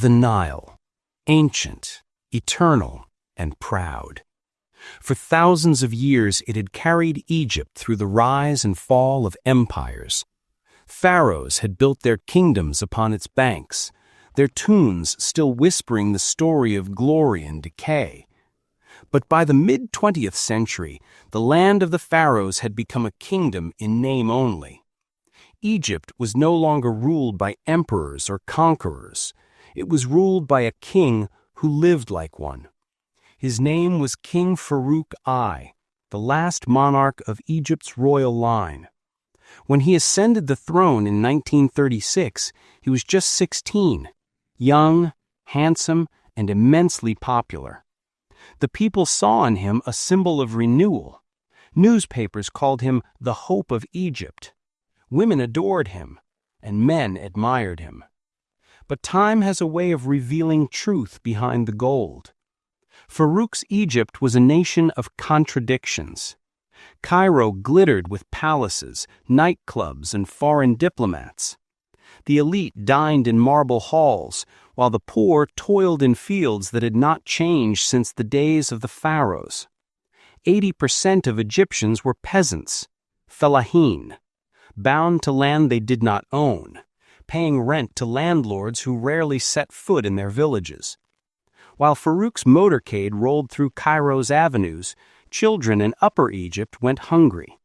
The Nile, ancient, eternal, and proud. For thousands of years it had carried Egypt through the rise and fall of empires. Pharaohs had built their kingdoms upon its banks, their tunes still whispering the story of glory and decay. But by the mid-20th century, the land of the Pharaohs had become a kingdom in name only. Egypt was no longer ruled by emperors or conquerors. It was ruled by a king who lived like one. His name was King Farouk I, the last monarch of Egypt's royal line. When he ascended the throne in 1936, he was just 16, young, handsome, and immensely popular. The people saw in him a symbol of renewal. Newspapers called him the hope of Egypt. Women adored him, and men admired him. But time has a way of revealing truth behind the gold. Farouk's Egypt was a nation of contradictions. Cairo glittered with palaces, nightclubs, and foreign diplomats. The elite dined in marble halls, while the poor toiled in fields that had not changed since the days of the pharaohs. 80% of Egyptians were peasants, fellahin, bound to land they did not own, paying rent to landlords who rarely set foot in their villages. While Farouk's motorcade rolled through Cairo's avenues, children in Upper Egypt went hungry.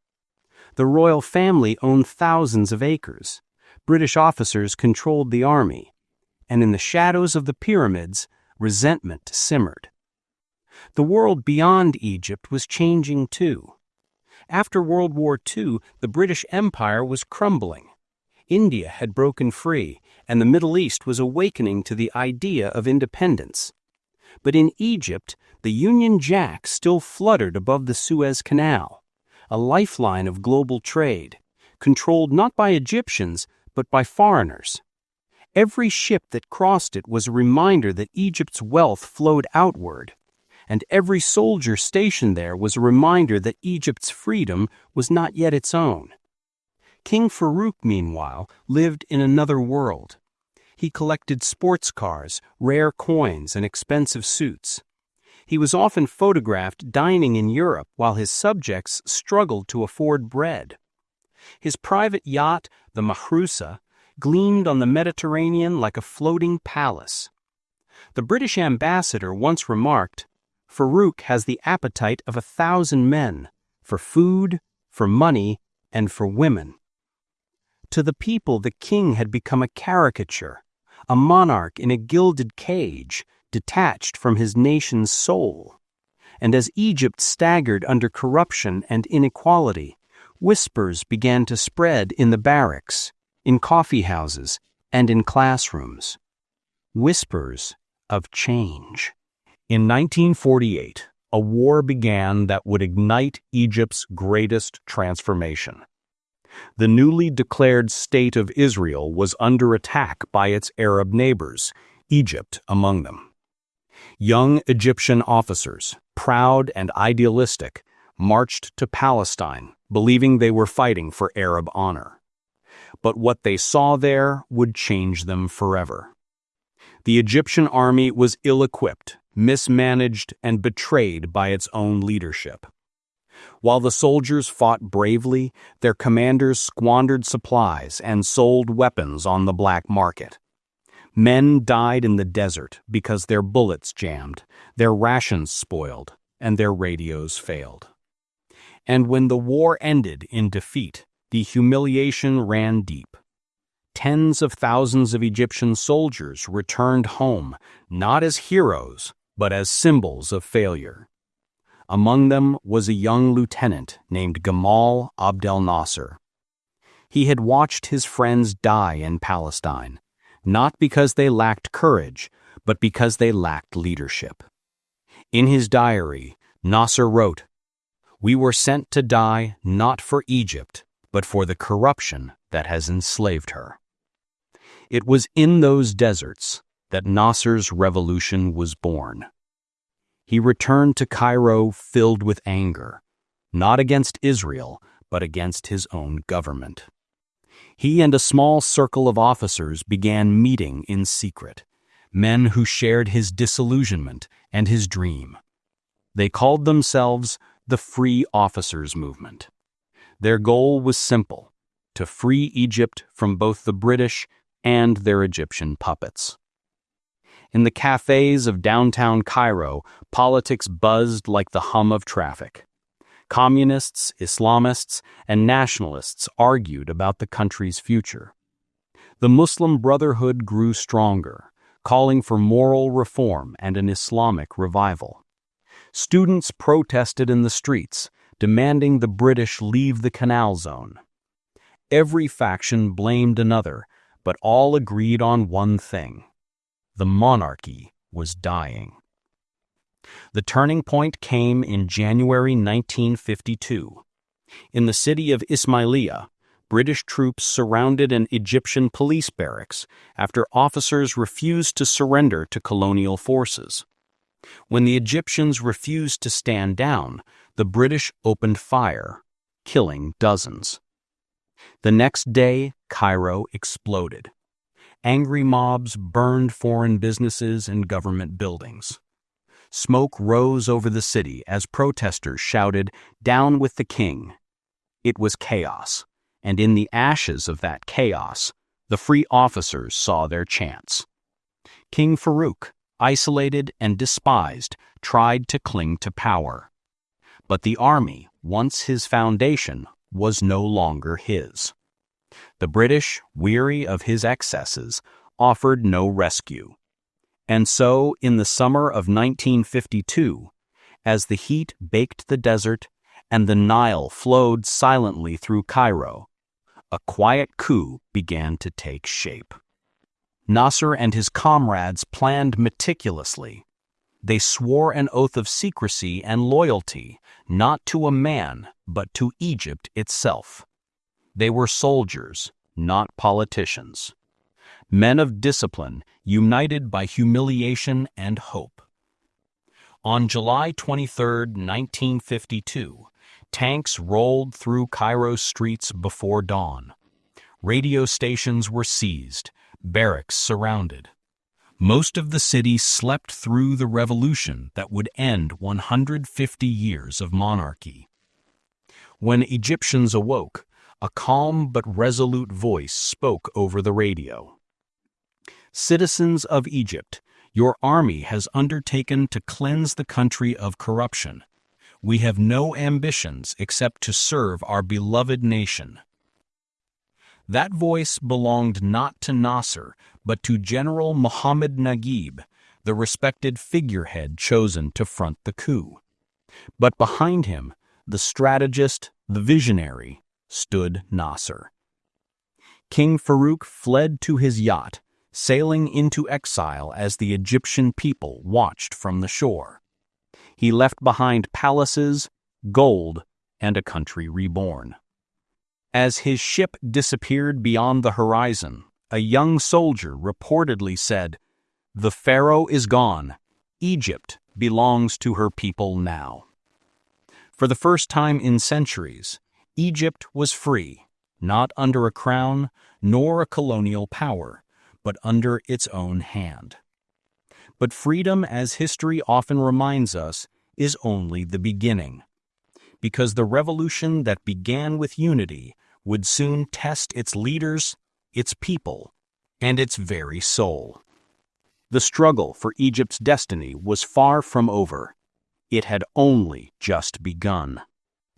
The royal family owned thousands of acres. British officers controlled the army, and in the shadows of the pyramids, resentment simmered. The world beyond Egypt was changing too. After World War II, the British Empire was crumbling. India had broken free, and the Middle East was awakening to the idea of independence. But in Egypt, the Union Jack still fluttered above the Suez Canal, a lifeline of global trade, controlled not by Egyptians, but by foreigners. Every ship that crossed it was a reminder that Egypt's wealth flowed outward, and every soldier stationed there was a reminder that Egypt's freedom was not yet its own. King Farouk, meanwhile, lived in another world. He collected sports cars, rare coins, and expensive suits. He was often photographed dining in Europe while his subjects struggled to afford bread. His private yacht, the Mahrusa, gleamed on the Mediterranean like a floating palace. The British ambassador once remarked, "Farouk has the appetite of 1,000 men, for food, for money, and for women." To the people, the king had become a caricature, a monarch in a gilded cage, detached from his nation's soul. And as Egypt staggered under corruption and inequality, whispers began to spread in the barracks, in coffee houses, and in classrooms. Whispers of change. In 1948, a war began that would ignite Egypt's greatest transformation. The newly declared State of Israel was under attack by its Arab neighbors, Egypt among them. Young Egyptian officers, proud and idealistic, marched to Palestine, believing they were fighting for Arab honor. But what they saw there would change them forever. The Egyptian army was ill-equipped, mismanaged, and betrayed by its own leadership. While the soldiers fought bravely, their commanders squandered supplies and sold weapons on the black market. Men died in the desert because their bullets jammed, their rations spoiled, and their radios failed. And when the war ended in defeat, the humiliation ran deep. Tens of thousands of Egyptian soldiers returned home, not as heroes, but as symbols of failure. Among them was a young lieutenant named Gamal Abdel Nasser. He had watched his friends die in Palestine, not because they lacked courage, but because they lacked leadership. In his diary, Nasser wrote, "We were sent to die not for Egypt, but for the corruption that has enslaved her." It was in those deserts that Nasser's revolution was born. He returned to Cairo filled with anger, not against Israel, but against his own government. He and a small circle of officers began meeting in secret, men who shared his disillusionment and his dream. They called themselves the Free Officers Movement. Their goal was simple: to free Egypt from both the British and their Egyptian puppets. In the cafes of downtown Cairo, politics buzzed like the hum of traffic. Communists, Islamists, and nationalists argued about the country's future. The Muslim Brotherhood grew stronger, calling for moral reform and an Islamic revival. Students protested in the streets, demanding the British leave the Canal Zone. Every faction blamed another, but all agreed on one thing: the monarchy was dying. The turning point came in January 1952. In the city of Ismailia, British troops surrounded an Egyptian police barracks after officers refused to surrender to colonial forces. When the Egyptians refused to stand down, the British opened fire, killing dozens. The next day, Cairo exploded. Angry mobs burned foreign businesses and government buildings. Smoke rose over the city as protesters shouted, "Down with the king!" It was chaos, and in the ashes of that chaos, the free officers saw their chance. King Farouk, isolated and despised, tried to cling to power. But the army, once his foundation, was no longer his. The British, weary of his excesses, offered no rescue. And so, in the summer of 1952, as the heat baked the desert and the Nile flowed silently through Cairo, a quiet coup began to take shape. Nasser and his comrades planned meticulously. They swore an oath of secrecy and loyalty, not to a man, but to Egypt itself. They were soldiers, not politicians. Men of discipline, united by humiliation and hope. On July 23, 1952, tanks rolled through Cairo's streets before dawn. Radio stations were seized, barracks surrounded. Most of the city slept through the revolution that would end 150 years of monarchy. When Egyptians awoke, a calm but resolute voice spoke over the radio. "Citizens of Egypt, your army has undertaken to cleanse the country of corruption. We have no ambitions except to serve our beloved nation." That voice belonged not to Nasser, but to General Mohammed Naguib, the respected figurehead chosen to front the coup. But behind him, the strategist, the visionary, stood Nasser. King Farouk fled to his yacht, sailing into exile as the Egyptian people watched from the shore. He left behind palaces, gold, and a country reborn. As his ship disappeared beyond the horizon, a young soldier reportedly said, "The Pharaoh is gone. Egypt belongs to her people now." For the first time in centuries, Egypt was free, not under a crown nor a colonial power, but under its own hand. But freedom, as history often reminds us, is only the beginning. Because the revolution that began with unity would soon test its leaders, its people, and its very soul. The struggle for Egypt's destiny was far from over. It had only just begun.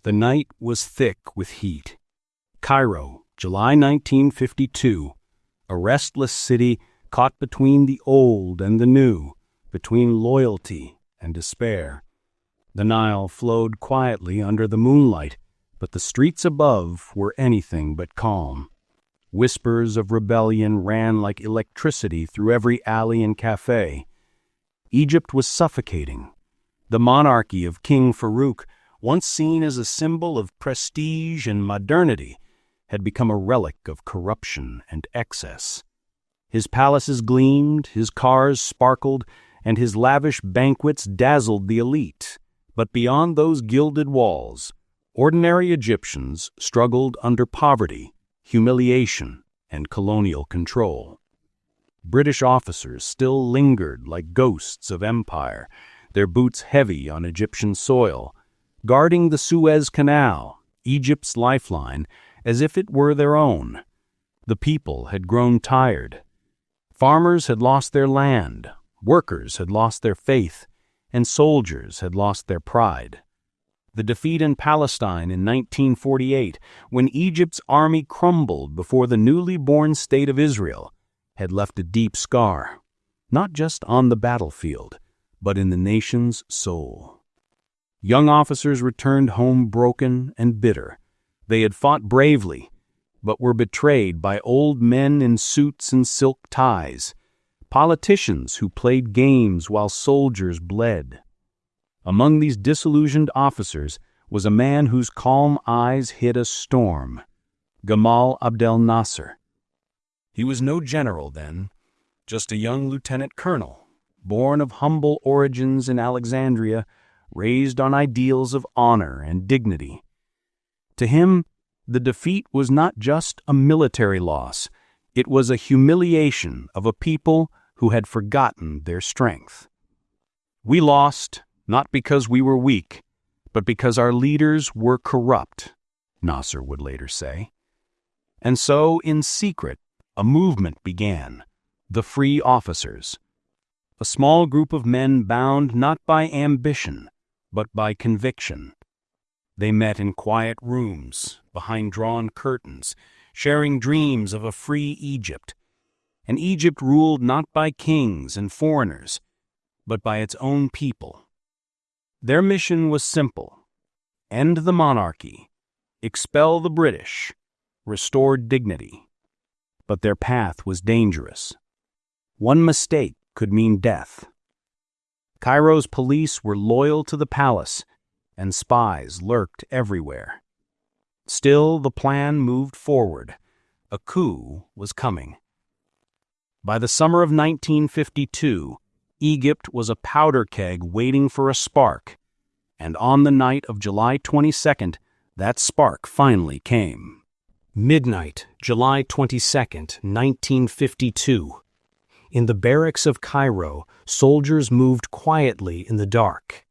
The night was thick with heat. Cairo, July 1952, a restless city caught between the old and the new, between loyalty and despair. The Nile flowed quietly under the moonlight, but the streets above were anything but calm. Whispers of rebellion ran like electricity through every alley and cafe. Egypt was suffocating. The monarchy of King Farouk, once seen as a symbol of prestige and modernity, had become a relic of corruption and excess. His palaces gleamed, his cars sparkled, and his lavish banquets dazzled the elite. But beyond those gilded walls, ordinary Egyptians struggled under poverty, humiliation, and colonial control. British officers still lingered like ghosts of empire, their boots heavy on Egyptian soil, guarding the Suez Canal, Egypt's lifeline, as if it were their own. The people had grown tired. Farmers had lost their land, workers had lost their faith, and soldiers had lost their pride. The defeat in Palestine in 1948, when Egypt's army crumbled before the newly born state of Israel, had left a deep scar, not just on the battlefield, but in the nation's soul. Young officers returned home broken and bitter. They had fought bravely, but were betrayed by old men in suits and silk ties, politicians who played games while soldiers bled. Among these disillusioned officers was a man whose calm eyes hid a storm, Gamal Abdel Nasser. He was no general then, just a young lieutenant colonel, born of humble origins in Alexandria, raised on ideals of honor and dignity. To him, the defeat was not just a military loss, it was a humiliation of a people who had forgotten their strength. We lost, not because we were weak, but because our leaders were corrupt, Nasser would later say. And so, in secret, a movement began, the Free Officers, a small group of men bound not by ambition, but by conviction. They met in quiet rooms, behind drawn curtains, sharing dreams of a free Egypt, an Egypt ruled not by kings and foreigners, but by its own people. Their mission was simple: end the monarchy, expel the British, restore dignity. But their path was dangerous. One mistake could mean death. Cairo's police were loyal to the palace, and spies lurked everywhere. Still, the plan moved forward. A coup was coming. By the summer of 1952, Egypt was a powder keg waiting for a spark, and on the night of July 22nd, that spark finally came. Midnight, July 22nd, 1952. In the barracks of Cairo, soldiers moved quietly in the dark.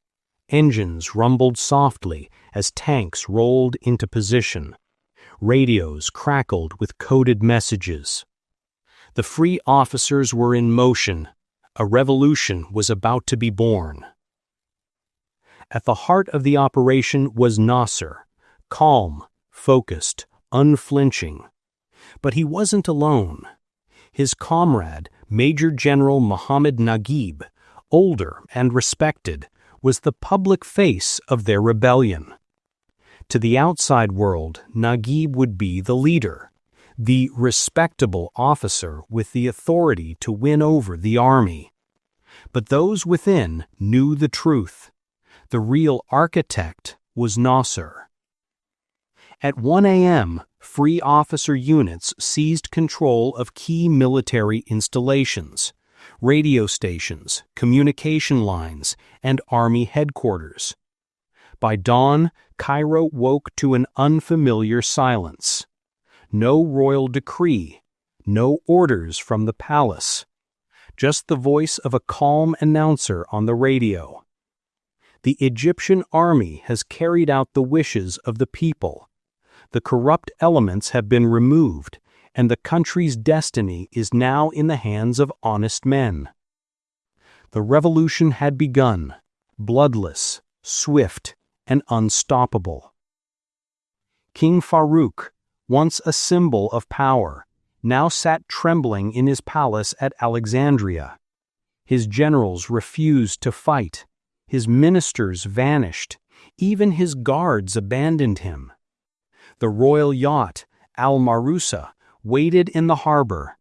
Engines rumbled softly as tanks rolled into position. Radios crackled with coded messages. The Free Officers were in motion. A revolution was about to be born. At the heart of the operation was Nasser, calm, focused, unflinching. But he wasn't alone. His comrade, Major General Mohammed Naguib, older and respected, was the public face of their rebellion. To the outside world, Naguib would be the leader, the respectable officer with the authority to win over the army. But those within knew the truth. The real architect was Nasser. At 1 a.m., Free Officer units seized control of key military installations, radio stations, communication lines, and army headquarters. By dawn, Cairo woke to an unfamiliar silence. No royal decree, no orders from the palace, just the voice of a calm announcer on the radio. The Egyptian army has carried out the wishes of the people. The corrupt elements have been removed, and the country's destiny is now in the hands of honest men. The revolution had begun, bloodless, swift, and unstoppable. King Farouk, once a symbol of power, now sat trembling in his palace at Alexandria. His generals refused to fight. His ministers vanished. Even his guards abandoned him. The royal yacht, Al-Marusa, waited in the harbor,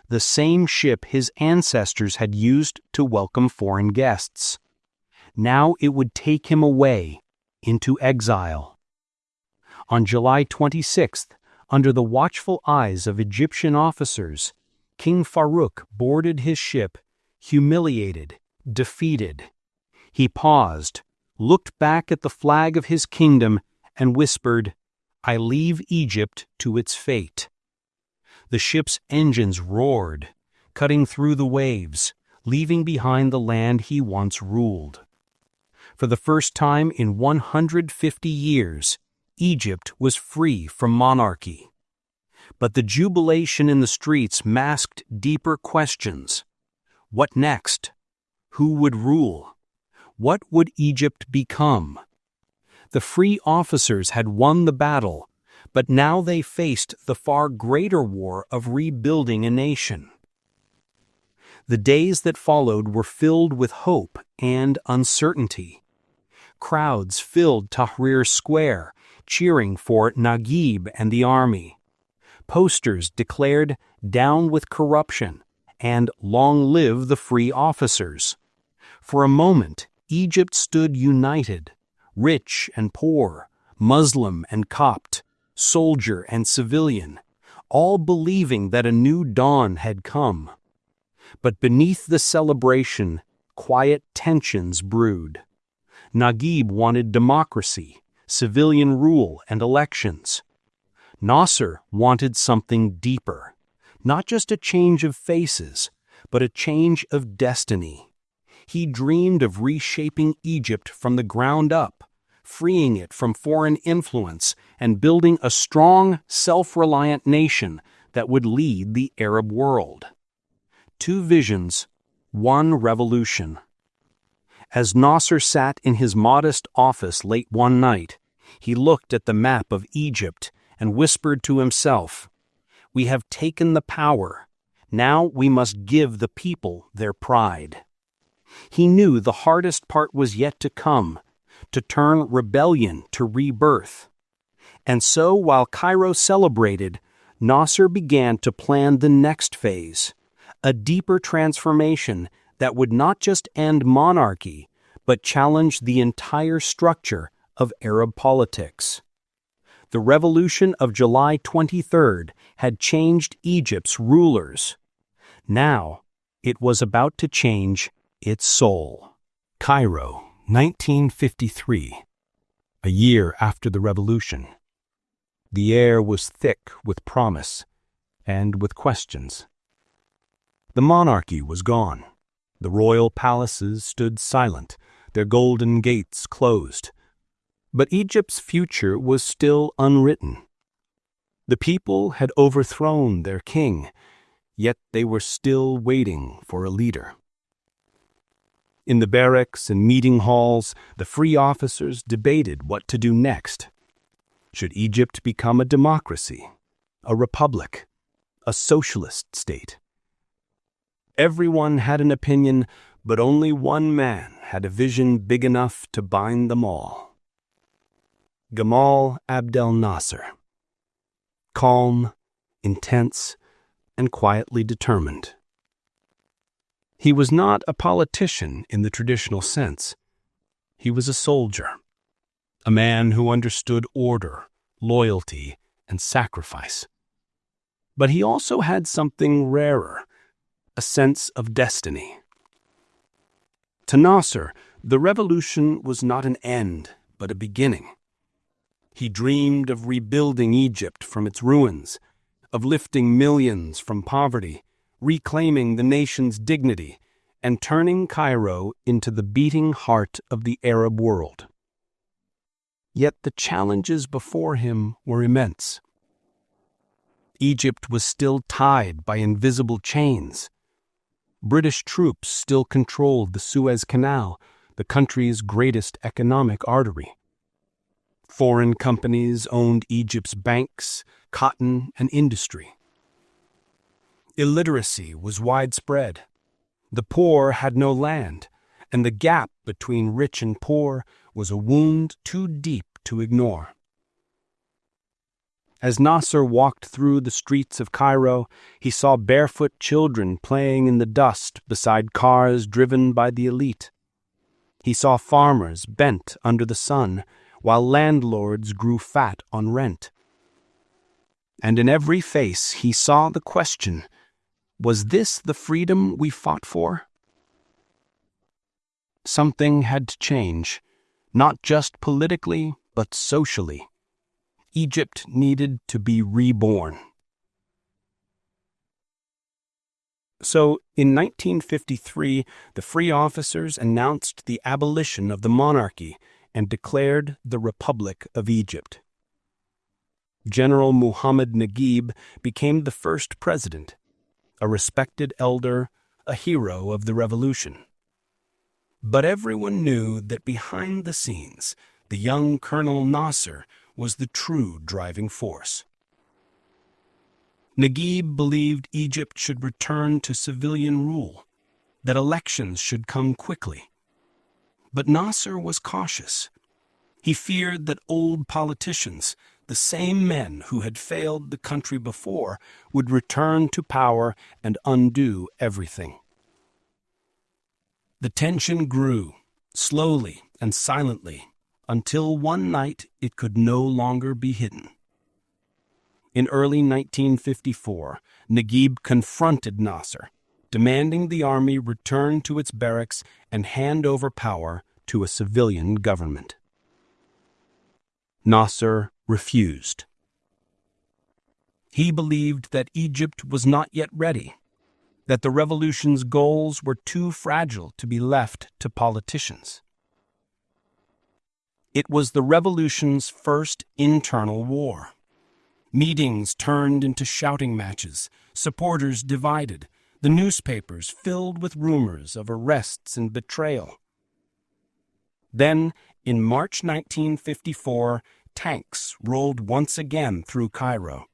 the same ship his ancestors had used to welcome foreign guests. Now it would take him away, into exile. On July 26th, under the watchful eyes of Egyptian officers, King Farouk boarded his ship, humiliated, defeated. He paused, looked back at the flag of his kingdom, and whispered, "I leave Egypt to its fate." The ship's engines roared. cutting through the waves, leaving behind the land he once ruled. For the first time in 150 years, Egypt was free from monarchy. But the jubilation in the streets masked deeper questions. What next? Who would rule? What would Egypt become? The free officers had won the battle, but now they faced the far greater war of rebuilding a nation. The days that followed were filled with hope and uncertainty. Crowds filled Tahrir Square, cheering for Naguib and the army. Posters declared "Down with corruption" and "Long live the free officers." For a moment, Egypt stood united, rich and poor, Muslim and Copt, soldier and civilian, all believing that a new dawn had come. But beneath the celebration, quiet tensions brewed. Naguib wanted democracy, civilian rule, and elections. Nasser wanted something deeper, not just a change of faces, but a change of destiny. He dreamed of reshaping Egypt from the ground up, freeing it from foreign influence and building a strong, self-reliant nation that would lead the Arab world. Two visions, one revolution. As Nasser sat in his modest office late one night, he looked at the map of Egypt and whispered to himself, "We have taken the power. Now we must give the people their pride." He knew the hardest part was yet to come, to turn rebellion to rebirth. And so, while Cairo celebrated, Nasser began to plan the next phase, a deeper transformation that would not just end monarchy, but challenge the entire structure of Arab politics. The revolution of July 23rd had changed Egypt's rulers. Now, it was about to change its soul. Cairo, 1953, a year after the revolution. The air was thick with promise and with questions. The monarchy was gone. The royal palaces stood silent, their golden gates closed. But Egypt's future was still unwritten. The people had overthrown their king, yet they were still waiting for a leader. In the barracks and meeting halls, the free officers debated what to do next. Should Egypt become a democracy, a republic, a socialist state? Everyone had an opinion, but only one man had a vision big enough to bind them all. Gamal Abdel Nasser. Calm, intense, and quietly determined. He was not a politician in the traditional sense. He was a soldier, a man who understood order, loyalty, and sacrifice. But he also had something rarer, a sense of destiny. To Nasser, the revolution was not an end, but a beginning. He dreamed of rebuilding Egypt from its ruins, of lifting millions from poverty, reclaiming the nation's dignity, and turning Cairo into the beating heart of the Arab world. Yet the challenges before him were immense. Egypt was still tied by invisible chains. British troops still controlled the Suez Canal, the country's greatest economic artery. Foreign companies owned Egypt's banks, cotton, and industry. Illiteracy was widespread. The poor had no land, and the gap between rich and poor was a wound too deep to ignore. As Nasser walked through the streets of Cairo, he saw barefoot children playing in the dust beside cars driven by the elite. He saw farmers bent under the sun, while landlords grew fat on rent. And in every face he saw the question, was this the freedom we fought for? Something had to change, not just politically, but socially. Egypt needed to be reborn. So, in 1953, the free officers announced the abolition of the monarchy and declared the Republic of Egypt. General Muhammad Naguib became the first president, a respected elder, a hero of the revolution. But everyone knew that behind the scenes, the young Colonel Nasser was the true driving force. Naguib believed Egypt should return to civilian rule, that elections should come quickly. But Nasser was cautious. He feared that old politicians, the same men who had failed the country before, would return to power and undo everything. The tension grew, slowly and silently, until one night it could no longer be hidden. In early 1954, Naguib confronted Nasser, demanding the army return to its barracks and hand over power to a civilian government. Nasser refused. He believed that Egypt was not yet ready, that the revolution's goals were too fragile to be left to politicians. It was the revolution's first internal war. Meetings turned into shouting matches, supporters divided, the newspapers filled with rumors of arrests and betrayal. Then, in March 1954, tanks rolled once again through Cairo.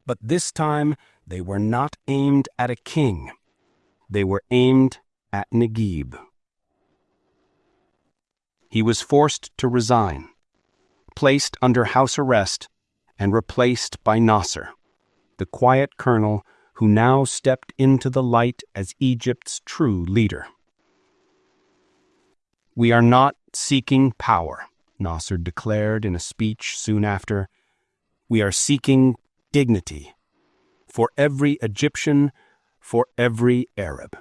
But this time, they were not aimed at a king. They were aimed at Naguib. He was forced to resign, placed under house arrest, and replaced by Nasser, the quiet colonel who now stepped into the light as Egypt's true leader. "We are not seeking power," Nasser declared in a speech soon after. "We are seeking dignity for every Egyptian, for every Arab."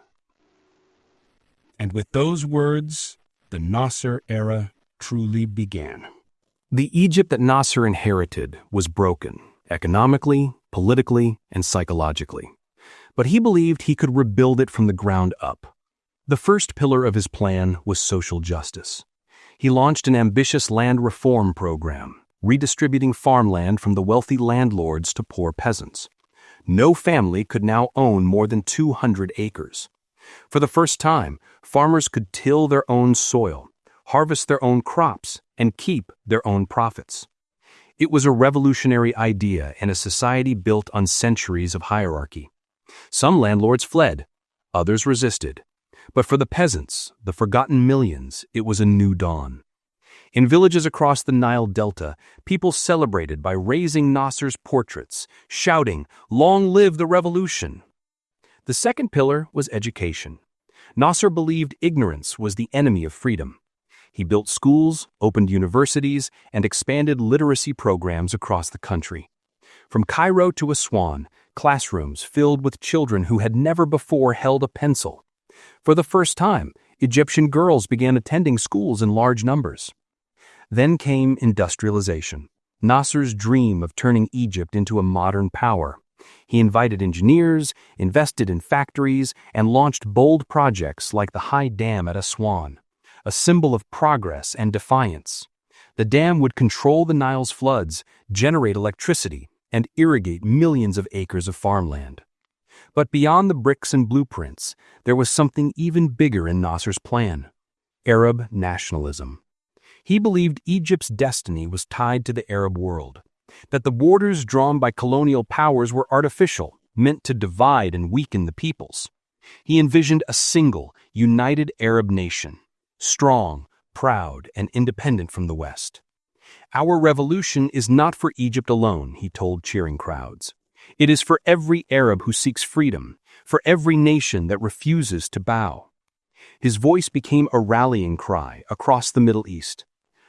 And with those words, the Nasser era truly began. The Egypt that Nasser inherited was broken, economically, politically, and psychologically. But he believed he could rebuild it from the ground up. The first pillar of his plan was social justice. He launched an ambitious land reform program, redistributing farmland from the wealthy landlords to poor peasants. No family could now own more than 200 acres. For the first time, farmers could till their own soil, harvest their own crops, and keep their own profits. It was a revolutionary idea in a society built on centuries of hierarchy. Some landlords fled, others resisted. But for the peasants, the forgotten millions, it was a new dawn. In villages across the Nile Delta, people celebrated by raising Nasser's portraits, shouting, "Long live the revolution!" The second pillar was education. Nasser believed ignorance was the enemy of freedom. He built schools, opened universities, and expanded literacy programs across the country. From Cairo to Aswan, classrooms filled with children who had never before held a pencil. For the first time, Egyptian girls began attending schools in large numbers. Then came industrialization, Nasser's dream of turning Egypt into a modern power. He invited engineers, invested in factories, and launched bold projects like the High Dam at Aswan, a symbol of progress and defiance. The dam would control the Nile's floods, generate electricity, and irrigate millions of acres of farmland. But beyond the bricks and blueprints, there was something even bigger in Nasser's plan: Arab nationalism. He believed Egypt's destiny was tied to the Arab world, that the borders drawn by colonial powers were artificial, meant to divide and weaken the peoples. He envisioned a single, united Arab nation, strong, proud, and independent from the West. "Our revolution is not for Egypt alone," he told cheering crowds. "It is for every Arab who seeks freedom, for every nation that refuses to bow." His voice became a rallying cry across the Middle East.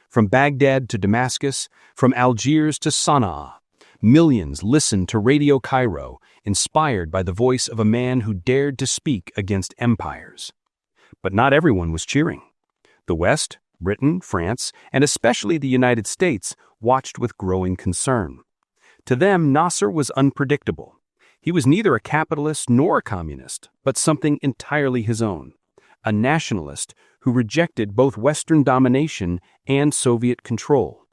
From Baghdad to Damascus, from Algiers to Sana'a, millions listened to Radio Cairo, inspired by the voice of a man who dared to speak against empires. But not everyone was cheering. The West, Britain, France, and especially the United States watched with growing concern. To them, Nasser was unpredictable. He was neither a capitalist nor a communist, but something entirely his own, a nationalist who rejected both Western domination and Soviet control.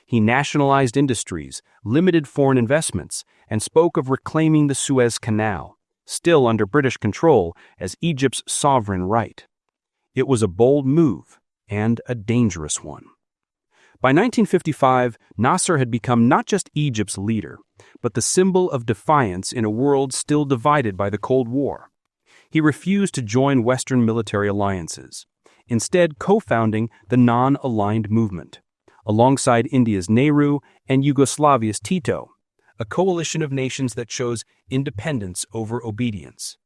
He nationalized industries, limited foreign investments, and spoke of reclaiming the Suez Canal, still under British control, as Egypt's sovereign right. It was a bold move and a dangerous one. By 1955, Nasser had become not just Egypt's leader, but the symbol of defiance in a world still divided by the Cold War. He refused to join Western military alliances, instead co-founding the Non-Aligned Movement, alongside India's Nehru and Yugoslavia's Tito, a coalition of nations that chose independence over obedience.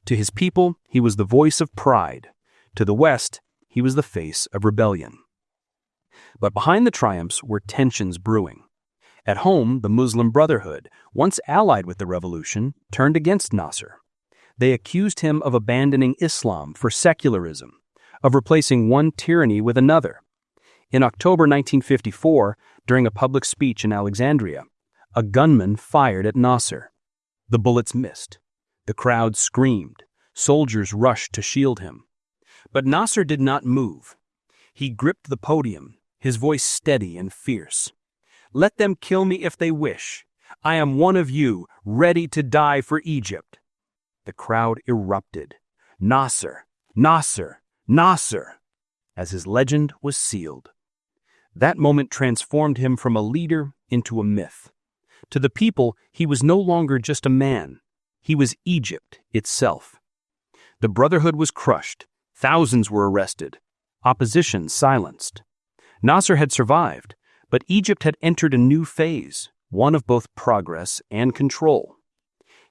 To his people, he was the voice of pride. To the West, he was the face of rebellion. But behind the triumphs were tensions brewing. At home, the Muslim Brotherhood, once allied with the revolution, turned against Nasser. They accused him of abandoning Islam for secularism, of replacing one tyranny with another. In October 1954, during a public speech in Alexandria, a gunman fired at Nasser. The bullets missed. The crowd screamed. Soldiers rushed to shield him. But Nasser did not move. He gripped the podium, his voice steady and fierce. "Let them kill me if they wish. I am one of you, ready to die for Egypt." The crowd erupted. "Nasser, Nasser, Nasser," as his legend was sealed. That moment transformed him from a leader into a myth. To the people, he was no longer just a man. He was Egypt itself. The Brotherhood was crushed. Thousands were arrested. Opposition silenced. Nasser had survived, but Egypt had entered a new phase, one of both progress and control.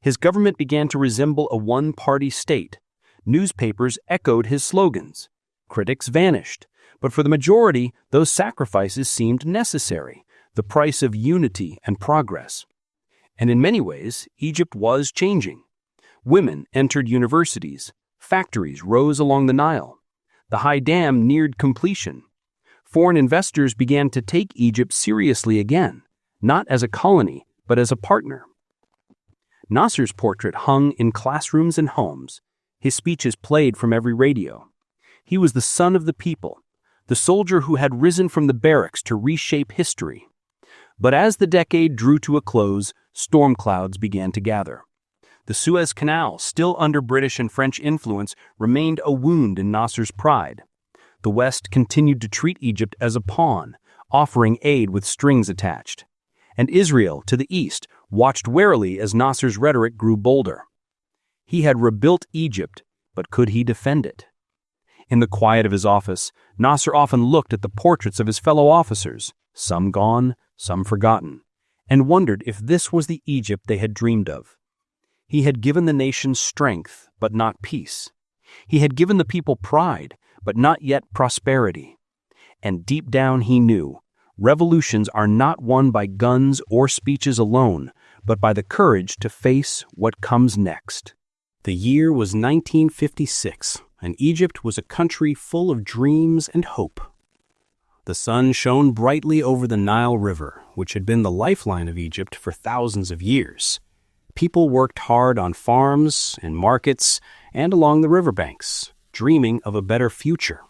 His government began to resemble a one-party state. Newspapers echoed his slogans. Critics vanished, but for the majority, those sacrifices seemed necessary, the price of unity and progress. And in many ways, Egypt was changing. Women entered universities. Factories rose along the Nile. The High Dam neared completion. Foreign investors began to take Egypt seriously again, not as a colony, but as a partner. Nasser's portrait hung in classrooms and homes. His speeches played from every radio. He was the son of the people, the soldier who had risen from the barracks to reshape history. But as the decade drew to a close, storm clouds began to gather. The Suez Canal, still under British and French influence, remained a wound in Nasser's pride. The West continued to treat Egypt as a pawn, offering aid with strings attached. And Israel, to the east, watched warily as Nasser's rhetoric grew bolder. He had rebuilt Egypt, but could he defend it? In the quiet of his office, Nasser often looked at the portraits of his fellow officers, some gone, some forgotten, and wondered if this was the Egypt they had dreamed of. He had given the nation strength, but not peace. He had given the people pride, but not yet prosperity. And deep down he knew, revolutions are not won by guns or speeches alone, but by the courage to face what comes next. The year was 1956, and Egypt was a country full of dreams and hope. The sun shone brightly over the Nile River, which had been the lifeline of Egypt for thousands of years. People worked hard on farms and markets and along the riverbanks, dreaming of a better future.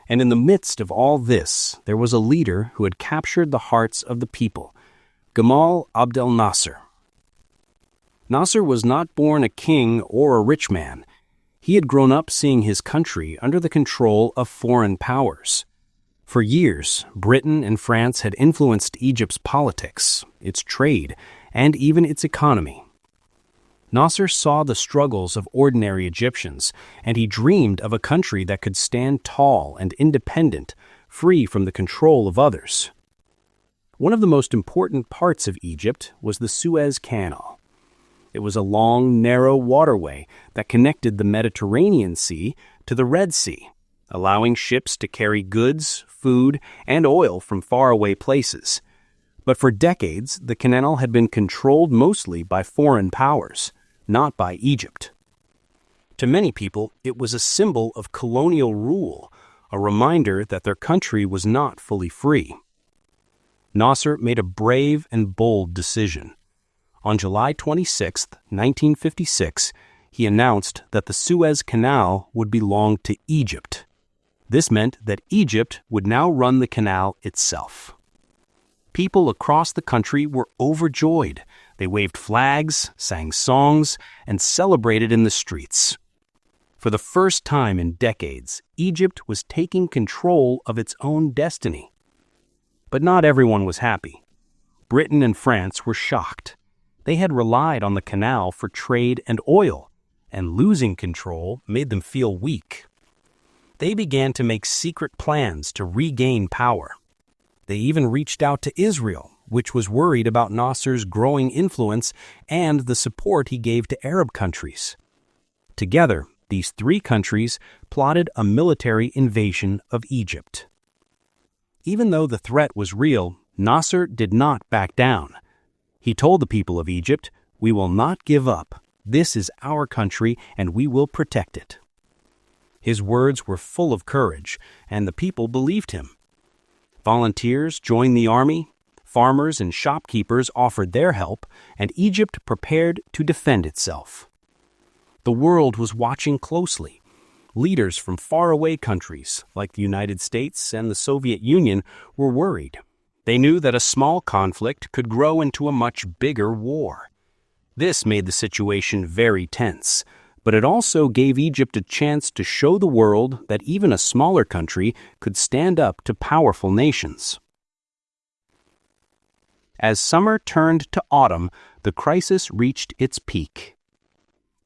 And in the midst of all this, there was a leader who had captured the hearts of the people, Gamal Abdel Nasser. Nasser was not born a king or a rich man. He had grown up seeing his country under the control of foreign powers. For years, Britain and France had influenced Egypt's politics, its trade, and even its economy. Nasser saw the struggles of ordinary Egyptians, and he dreamed of a country that could stand tall and independent, free from the control of others. One of the most important parts of Egypt was the Suez Canal. It was a long, narrow waterway that connected the Mediterranean Sea to the Red Sea, allowing ships to carry goods, food, and oil from faraway places. But for decades, the canal had been controlled mostly by foreign powers, not by Egypt. To many people, it was a symbol of colonial rule, a reminder that their country was not fully free. Nasser made a brave and bold decision. On July 26, 1956, he announced that the Suez Canal would belong to Egypt. This meant that Egypt would now run the canal itself. People across the country were overjoyed. They waved flags, sang songs, and celebrated in the streets. For the first time in decades, Egypt was taking control of its own destiny. But not everyone was happy. Britain and France were shocked. They had relied on the canal for trade and oil, and losing control made them feel weak. They began to make secret plans to regain power. They even reached out to Israel, which was worried about Nasser's growing influence and the support he gave to Arab countries. Together, these three countries plotted a military invasion of Egypt. Even though the threat was real, Nasser did not back down. He told the people of Egypt, "We will not give up. This is our country, and we will protect it." His words were full of courage, and the people believed him. Volunteers joined the army, farmers and shopkeepers offered their help, and Egypt prepared to defend itself. The world was watching closely. Leaders from faraway countries, like the United States and the Soviet Union, were worried. They knew that a small conflict could grow into a much bigger war. This made the situation very tense, but it also gave Egypt a chance to show the world that even a smaller country could stand up to powerful nations. As summer turned to autumn, the crisis reached its peak.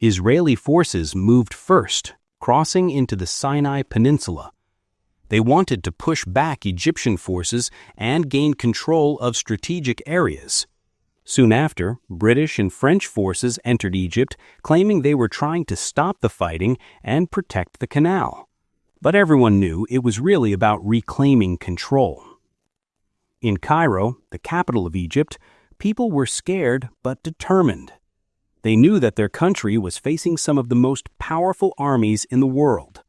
Israeli forces moved first, crossing into the Sinai Peninsula. They wanted to push back Egyptian forces and gain control of strategic areas. Soon after, British and French forces entered Egypt, claiming they were trying to stop the fighting and protect the canal. But everyone knew it was really about reclaiming control. In Cairo, the capital of Egypt, people were scared but determined. They knew that their country was facing some of the most powerful armies in the world.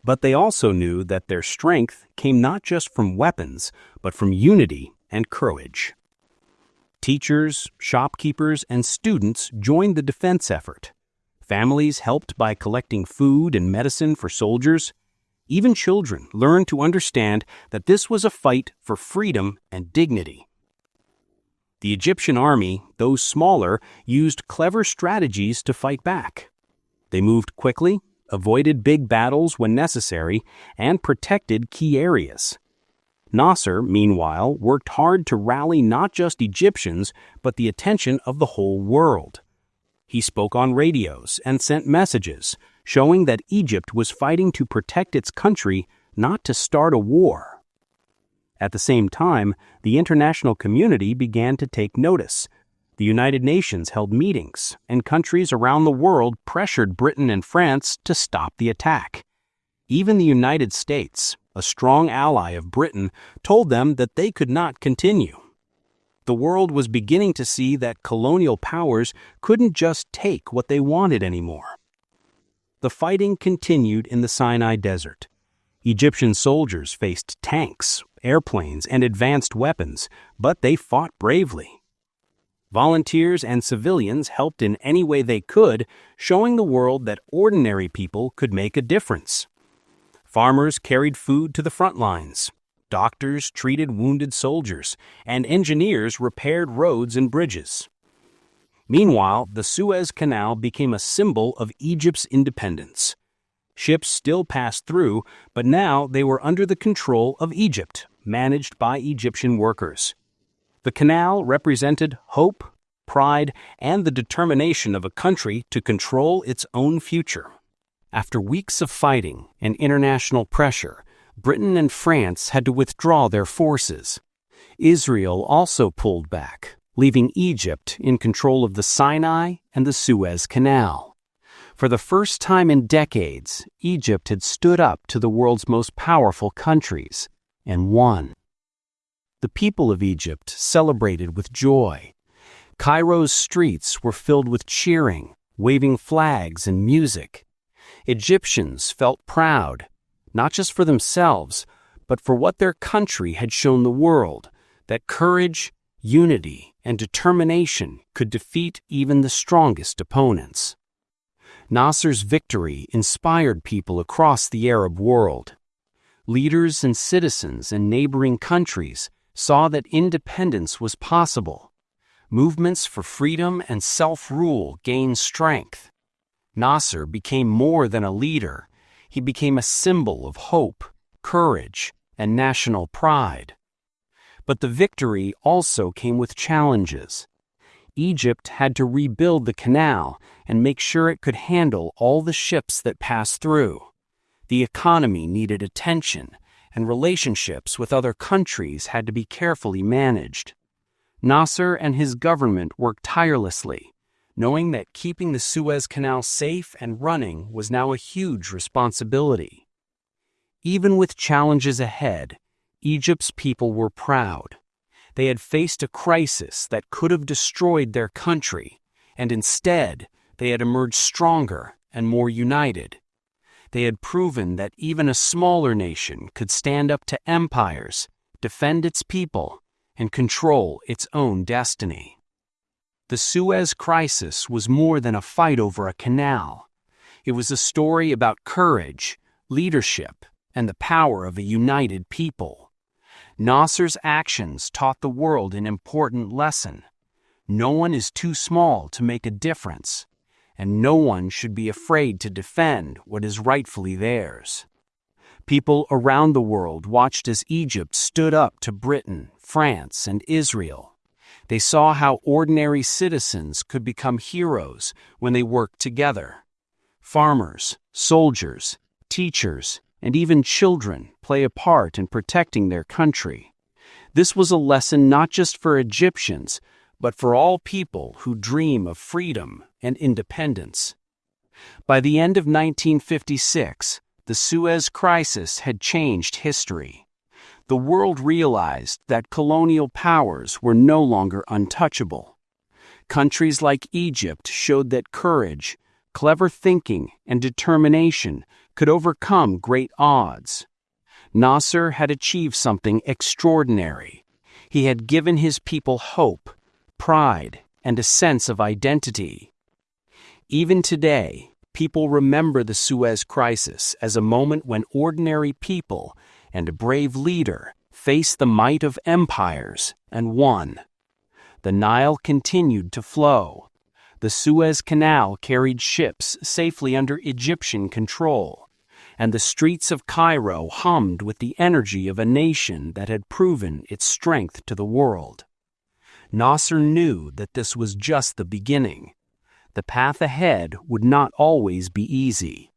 But they also knew that their strength came not just from weapons, but from unity and courage. Teachers, shopkeepers, and students joined the defense effort. Families helped by collecting food and medicine for soldiers. Even children learned to understand that this was a fight for freedom and dignity. The Egyptian army, though smaller, used clever strategies to fight back. They moved quickly, avoided big battles when necessary, and protected key areas. Nasser, meanwhile, worked hard to rally not just Egyptians, but the attention of the whole world. He spoke on radios and sent messages, showing that Egypt was fighting to protect its country, not to start a war. At the same time, the international community began to take notice. The United Nations held meetings, and countries around the world pressured Britain and France to stop the attack. Even the United States, a strong ally of Britain, told them that they could not continue. The world was beginning to see that colonial powers couldn't just take what they wanted anymore. The fighting continued in the Sinai Desert. Egyptian soldiers faced tanks, airplanes, and advanced weapons, but they fought bravely. Volunteers and civilians helped in any way they could, showing the world that ordinary people could make a difference. Farmers carried food to the front lines. Doctors treated wounded soldiers, and engineers repaired roads and bridges. Meanwhile, the Suez Canal became a symbol of Egypt's independence. Ships still passed through, but now they were under the control of Egypt, managed by Egyptian workers. The canal represented hope, pride, and the determination of a country to control its own future. After weeks of fighting and international pressure, Britain and France had to withdraw their forces. Israel also pulled back, leaving Egypt in control of the Sinai and the Suez Canal. For the first time in decades, Egypt had stood up to the world's most powerful countries and won. The people of Egypt celebrated with joy. Cairo's streets were filled with cheering, waving flags and music. Egyptians felt proud, not just for themselves, but for what their country had shown the world, that courage, unity, and determination could defeat even the strongest opponents. Nasser's victory inspired people across the Arab world. Leaders and citizens in neighboring countries saw that independence was possible. Movements for freedom and self-rule gained strength. Nasser became more than a leader. He became a symbol of hope, courage, and national pride. But the victory also came with challenges. Egypt had to rebuild the canal and make sure it could handle all the ships that passed through. The economy needed attention, and relationships with other countries had to be carefully managed. Nasser and his government worked tirelessly, knowing that keeping the Suez Canal safe and running was now a huge responsibility. Even with challenges ahead, Egypt's people were proud. They had faced a crisis that could have destroyed their country, and instead, they had emerged stronger and more united. They had proven that even a smaller nation could stand up to empires, defend its people, and control its own destiny. The Suez Crisis was more than a fight over a canal. It was a story about courage, leadership, and the power of a united people. Nasser's actions taught the world an important lesson. No one is too small to make a difference, and no one should be afraid to defend what is rightfully theirs. People around the world watched as Egypt stood up to Britain, France, and Israel. They saw how ordinary citizens could become heroes when they worked together. Farmers, soldiers, teachers, and even children play a part in protecting their country. This was a lesson not just for Egyptians, but for all people who dream of freedom and independence. By the end of 1956, the Suez Crisis had changed history. The world realized that colonial powers were no longer untouchable. Countries like Egypt showed that courage, clever thinking, and determination could overcome great odds. Nasser had achieved something extraordinary. He had given his people hope, pride, and a sense of identity. Even today, people remember the Suez Crisis as a moment when ordinary people and a brave leader faced the might of empires and won. The Nile continued to flow. The Suez Canal carried ships safely under Egyptian control, and the streets of Cairo hummed with the energy of a nation that had proven its strength to the world. Nasser knew that this was just the beginning. The path ahead would not always be easy.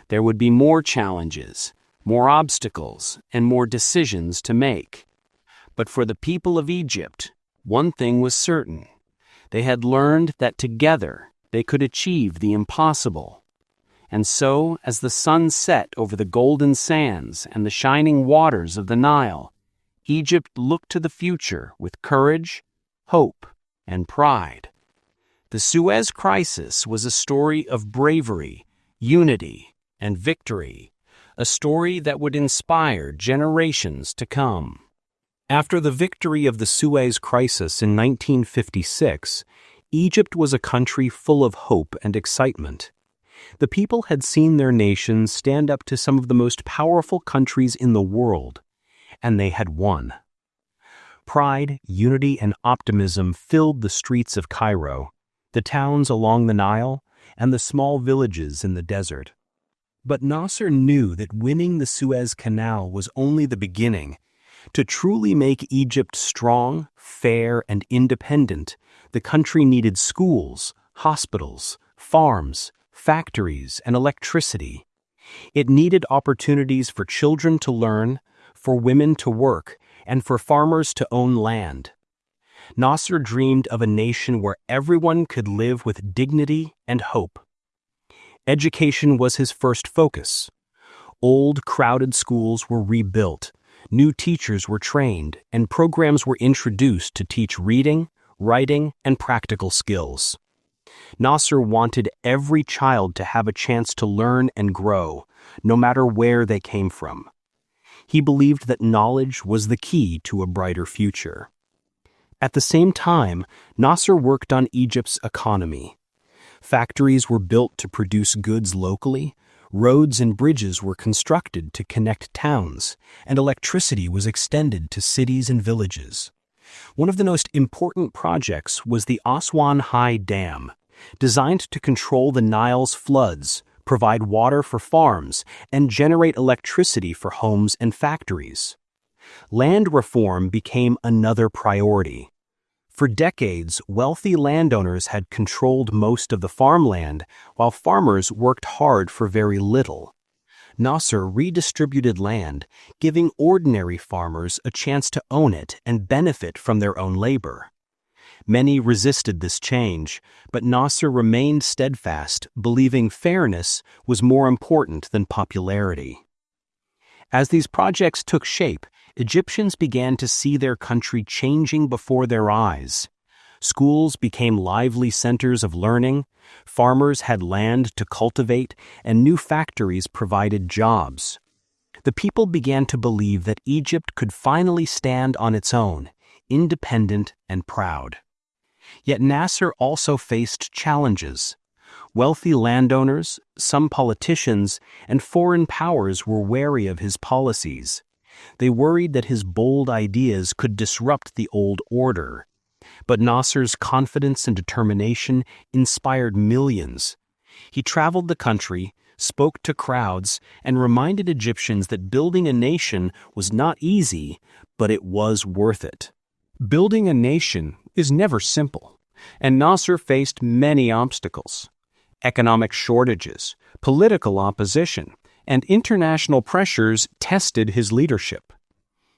There would be more challenges, more obstacles, and more decisions to make. But for the people of Egypt, one thing was certain. They had learned that together they could achieve the impossible. And so, as the sun set over the golden sands and the shining waters of the Nile, Egypt looked to the future with courage, hope, and pride. The Suez Crisis was a story of bravery, unity, and victory, a story that would inspire generations to come. After the victory of the Suez Crisis in 1956, Egypt was a country full of hope and excitement. The people had seen their nation stand up to some of the most powerful countries in the world, and they had won. Pride, unity, and optimism filled the streets of Cairo, the towns along the Nile, and the small villages in the desert. But Nasser knew that winning the Suez Canal was only the beginning. To truly make Egypt strong, fair, and independent, the country needed schools, hospitals, farms, factories, and electricity. It needed opportunities for children to learn, for women to work, and for farmers to own land. Nasser dreamed of a nation where everyone could live with dignity and hope. Education was his first focus. Old, crowded schools were rebuilt, new teachers were trained, and programs were introduced to teach reading, writing, and practical skills. Nasser wanted every child to have a chance to learn and grow, no matter where they came from. He believed that knowledge was the key to a brighter future. At the same time, Nasser worked on Egypt's economy. Factories were built to produce goods locally, roads and bridges were constructed to connect towns, and electricity was extended to cities and villages. One of the most important projects was the Aswan High Dam, designed to control the Nile's floods, provide water for farms, and generate electricity for homes and factories. Land reform became another priority. For decades, wealthy landowners had controlled most of the farmland, while farmers worked hard for very little. Nasser redistributed land, giving ordinary farmers a chance to own it and benefit from their own labor. Many resisted this change, but Nasser remained steadfast, believing fairness was more important than popularity. As these projects took shape, Egyptians began to see their country changing before their eyes. Schools became lively centers of learning, farmers had land to cultivate, and new factories provided jobs. The people began to believe that Egypt could finally stand on its own, independent and proud. Yet Nasser also faced challenges. Wealthy landowners, some politicians, and foreign powers were wary of his policies. They worried that his bold ideas could disrupt the old order. But Nasser's confidence and determination inspired millions. He traveled the country, spoke to crowds, and reminded Egyptians that building a nation was not easy, but it was worth it. Building a nation is never simple, and Nasser faced many obstacles. Economic shortages, political opposition, and international pressures tested his leadership.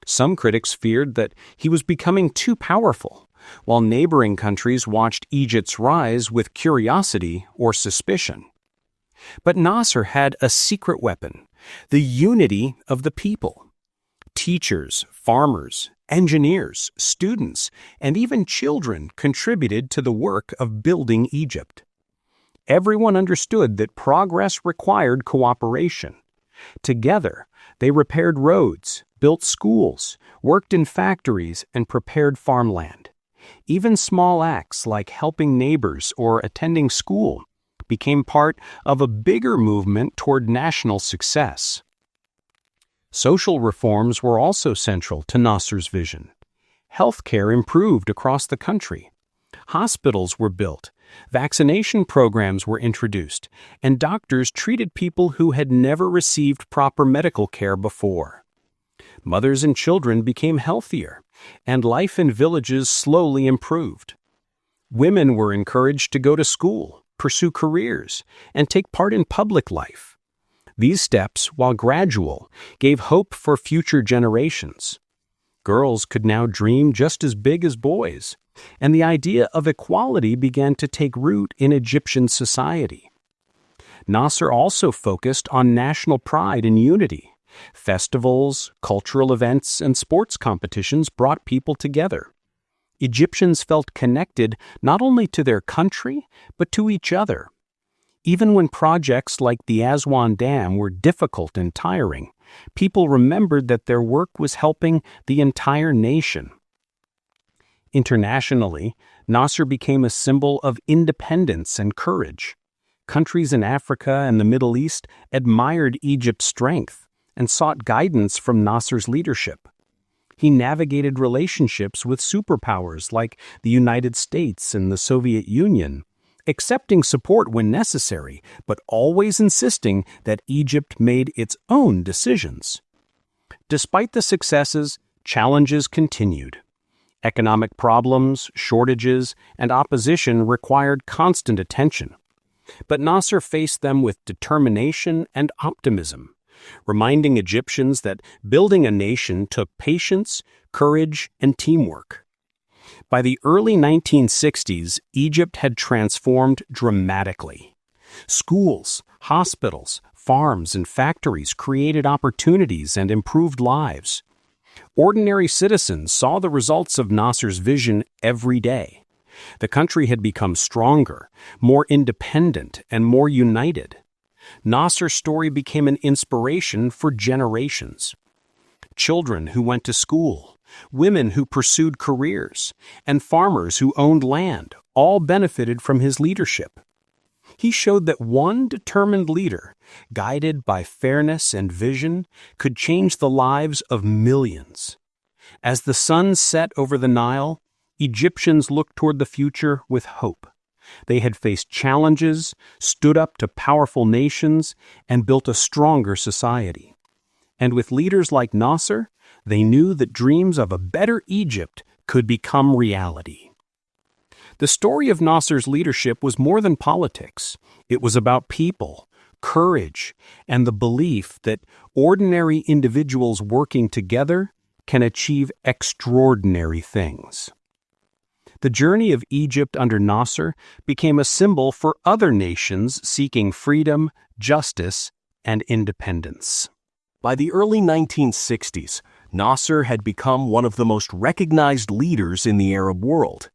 Some critics feared that he was becoming too powerful, while neighboring countries watched Egypt's rise with curiosity or suspicion. But Nasser had a secret weapon, the unity of the people. Teachers, farmers, engineers, students, and even children contributed to the work of building Egypt. Everyone understood that progress required cooperation. Together, they repaired roads, built schools, worked in factories, and prepared farmland. Even small acts like helping neighbors or attending school became part of a bigger movement toward national success. Social reforms were also central to Nasser's vision. Healthcare improved across the country. Hospitals were built, vaccination programs were introduced, and doctors treated people who had never received proper medical care before. Mothers and children became healthier, and life in villages slowly improved. Women were encouraged to go to school, pursue careers, and take part in public life. These steps, while gradual, gave hope for future generations. Girls could now dream just as big as boys, and the idea of equality began to take root in Egyptian society. Nasser also focused on national pride and unity. Festivals, cultural events, and sports competitions brought people together. Egyptians felt connected not only to their country, but to each other. Even when projects like the Aswan Dam were difficult and tiring, people remembered that their work was helping the entire nation. Internationally, Nasser became a symbol of independence and courage. Countries in Africa and the Middle East admired Egypt's strength and sought guidance from Nasser's leadership. He navigated relationships with superpowers like the United States and the Soviet Union, accepting support when necessary, but always insisting that Egypt made its own decisions. Despite the successes, challenges continued. Economic problems, shortages, and opposition required constant attention. But Nasser faced them with determination and optimism, reminding Egyptians that building a nation took patience, courage, and teamwork. By the early 1960s, Egypt had transformed dramatically. Schools, hospitals, farms, and factories created opportunities and improved lives. Ordinary citizens saw the results of Nasser's vision every day. The country had become stronger, more independent, and more united. Nasser's story became an inspiration for generations. children who went to school, women who pursued careers, and farmers who owned land all benefited from his leadership. He showed that one determined leader, guided by fairness and vision, could change the lives of millions. As the sun set over the Nile, Egyptians looked toward the future with hope. They had faced challenges, stood up to powerful nations, and built a stronger society. And with leaders like Nasser, they knew that dreams of a better Egypt could become reality. The story of Nasser's leadership was more than politics. It was about people, courage, and the belief that ordinary individuals working together can achieve extraordinary things. The journey of Egypt under Nasser became a symbol for other nations seeking freedom, justice, and independence. By the early 1960s, Nasser had become one of the most recognized leaders in the Arab world.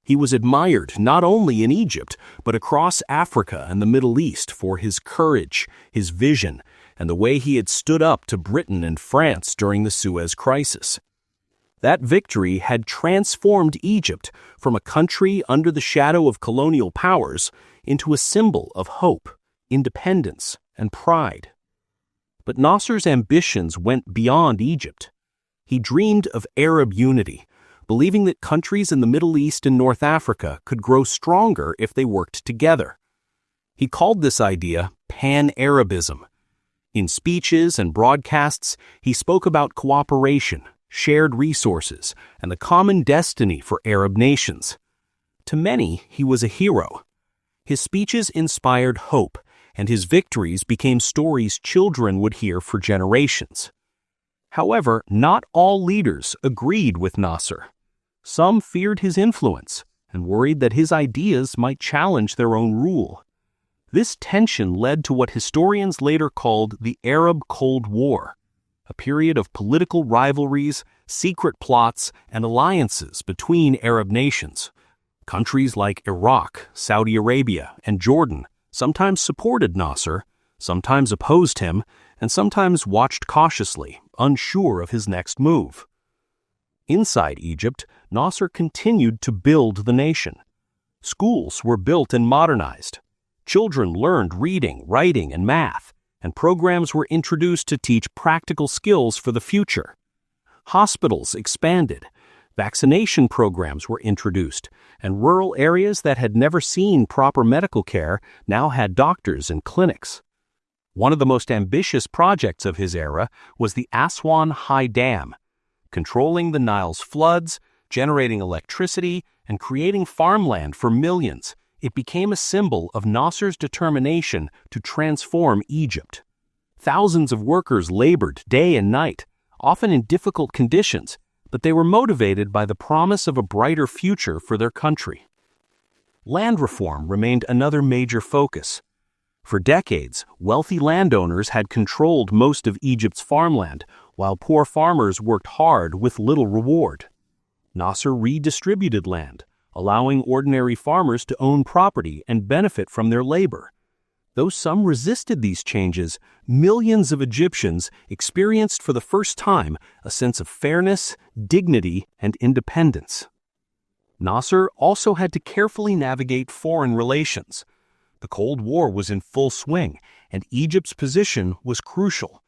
He was admired not only in Egypt, but across Africa and the Middle East for his courage, his vision, and the way he had stood up to Britain and France during the Suez Crisis. That victory had transformed Egypt from a country under the shadow of colonial powers into a symbol of hope, independence, and pride. But Nasser's ambitions went beyond Egypt. He dreamed of Arab unity, believing that countries in the Middle East and North Africa could grow stronger if they worked together. He called this idea Pan-Arabism. In speeches and broadcasts, he spoke about cooperation, shared resources, and the common destiny for Arab nations. To many, he was a hero. His speeches inspired hope, and his victories became stories children would hear for generations. However, not all leaders agreed with Nasser. Some feared his influence and worried that his ideas might challenge their own rule. This tension led to what historians later called the Arab Cold War, a period of political rivalries, secret plots, and alliances between Arab nations. Countries like Iraq, Saudi Arabia, and Jordan sometimes supported Nasser, sometimes opposed him, and sometimes watched cautiously, unsure of his next move. Inside Egypt, Nasser continued to build the nation. Schools were built and modernized. Children learned reading, writing, and math, and programs were introduced to teach practical skills for the future. Hospitals expanded, vaccination programs were introduced, and rural areas that had never seen proper medical care now had doctors and clinics. One of the most ambitious projects of his era was the Aswan High Dam, controlling the Nile's floods, generating electricity, and creating farmland for millions. It became a symbol of Nasser's determination to transform Egypt. Thousands of workers labored day and night, often in difficult conditions, but they were motivated by the promise of a brighter future for their country. Land reform remained another major focus. For decades, wealthy landowners had controlled most of Egypt's farmland, while poor farmers worked hard with little reward. Nasser redistributed land, allowing ordinary farmers to own property and benefit from their labor. Though some resisted these changes, millions of Egyptians experienced for the first time a sense of fairness, dignity, and independence. Nasser also had to carefully navigate foreign relations. The Cold War was in full swing, and Egypt's position was crucial.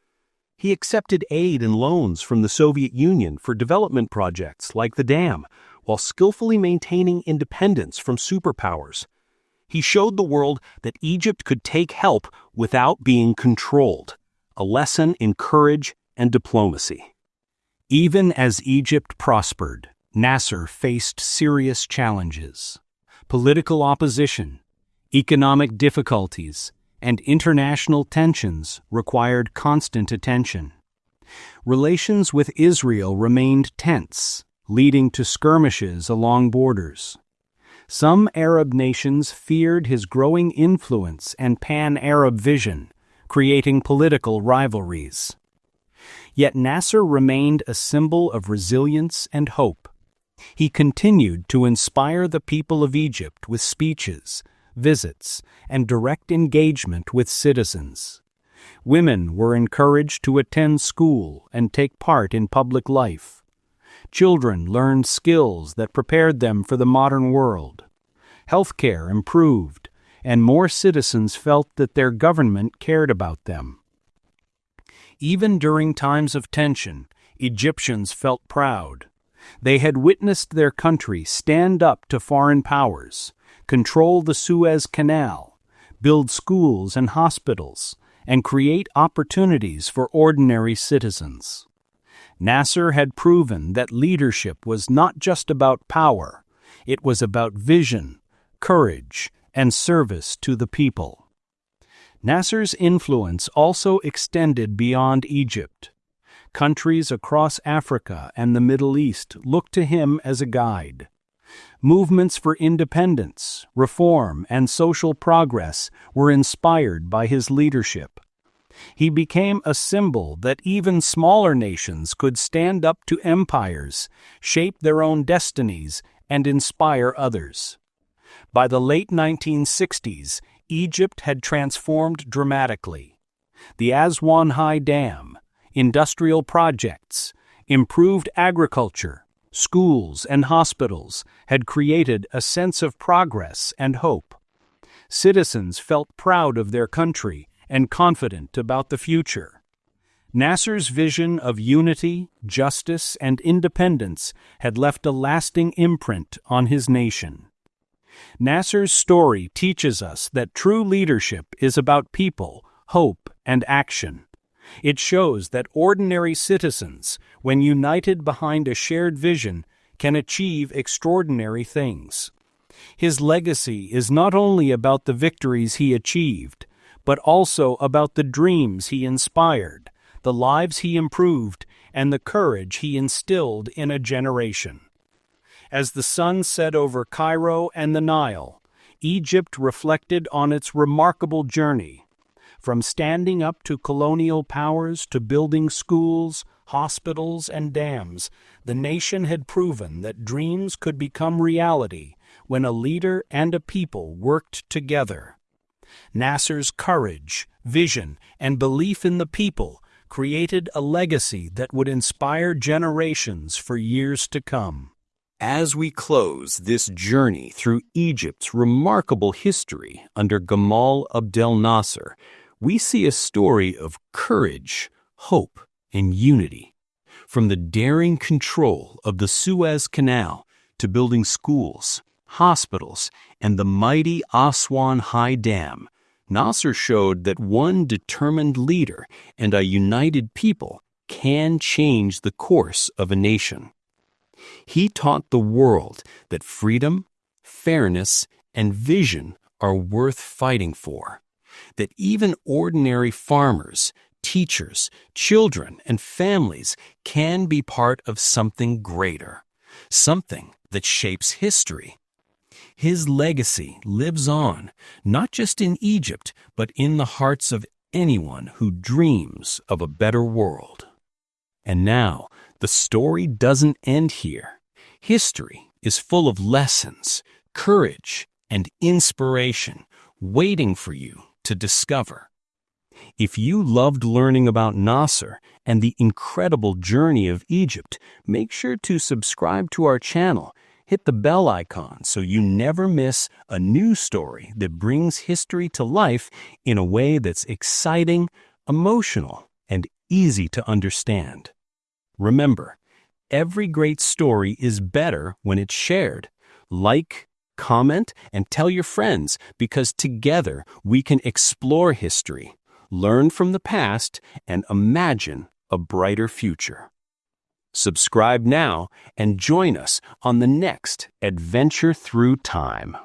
He accepted aid and loans from the Soviet Union for development projects like the dam, while skillfully maintaining independence from superpowers. He showed the world that Egypt could take help without being controlled, a lesson in courage and diplomacy. Even as Egypt prospered, Nasser faced serious challenges. Political opposition, economic difficulties, and international tensions required constant attention. Relations with Israel remained tense, leading to skirmishes along borders. Some Arab nations feared his growing influence and pan-Arab vision, creating political rivalries. Yet Nasser remained a symbol of resilience and hope. He continued to inspire the people of Egypt with speeches, visits, and direct engagement with citizens. Women were encouraged to attend school and take part in public life. Children learned skills that prepared them for the modern world. Healthcare improved, and more citizens felt that their government cared about them. Even during times of tension, Egyptians felt proud. They had witnessed their country stand up to foreign powers, control the Suez Canal, build schools and hospitals, and create opportunities for ordinary citizens. Nasser had proven that leadership was not just about power, it was about vision, courage, and service to the people. Nasser's influence also extended beyond Egypt. Countries across Africa and the Middle East looked to him as a guide. Movements for independence, reform, and social progress were inspired by his leadership. He became a symbol that even smaller nations could stand up to empires, shape their own destinies, and inspire others. By the late 1960s, Egypt had transformed dramatically. The Aswan High Dam, industrial projects, improved agriculture, schools and hospitals had created a sense of progress and hope. Citizens felt proud of their country and confident about the future. Nasser's vision of unity, justice, and independence had left a lasting imprint on his nation. Nasser's story teaches us that true leadership is about people, hope, and action. It shows that ordinary citizens, when united behind a shared vision, can achieve extraordinary things. His legacy is not only about the victories he achieved, but also about the dreams he inspired, the lives he improved, and the courage he instilled in a generation. As the sun set over Cairo and the Nile, Egypt reflected on its remarkable journey. From standing up to colonial powers to building schools, hospitals, and dams, the nation had proven that dreams could become reality when a leader and a people worked together. Nasser's courage, vision, and belief in the people created a legacy that would inspire generations for years to come. As we close this journey through Egypt's remarkable history under Gamal Abdel Nasser, we see a story of courage, hope, and unity. From the daring control of the Suez Canal to building schools, hospitals, and the mighty Aswan High Dam, Nasser showed that one determined leader and a united people can change the course of a nation. He taught the world that freedom, fairness, and vision are worth fighting for, that even ordinary farmers, teachers, children, and families can be part of something greater, something that shapes history. His legacy lives on, not just in Egypt, but in the hearts of anyone who dreams of a better world. And now, the story doesn't end here. History is full of lessons, courage, and inspiration waiting for you to discover. If you loved learning about Nasser and the incredible journey of Egypt, make sure to subscribe to our channel. Hit the bell icon so you never miss a new story that brings history to life in a way that's exciting, emotional, and easy to understand. Remember, every great story is better when it's shared. Like, comment, and tell your friends, because together we can explore history, learn from the past, and imagine a brighter future. Subscribe now and join us on the next adventure through time.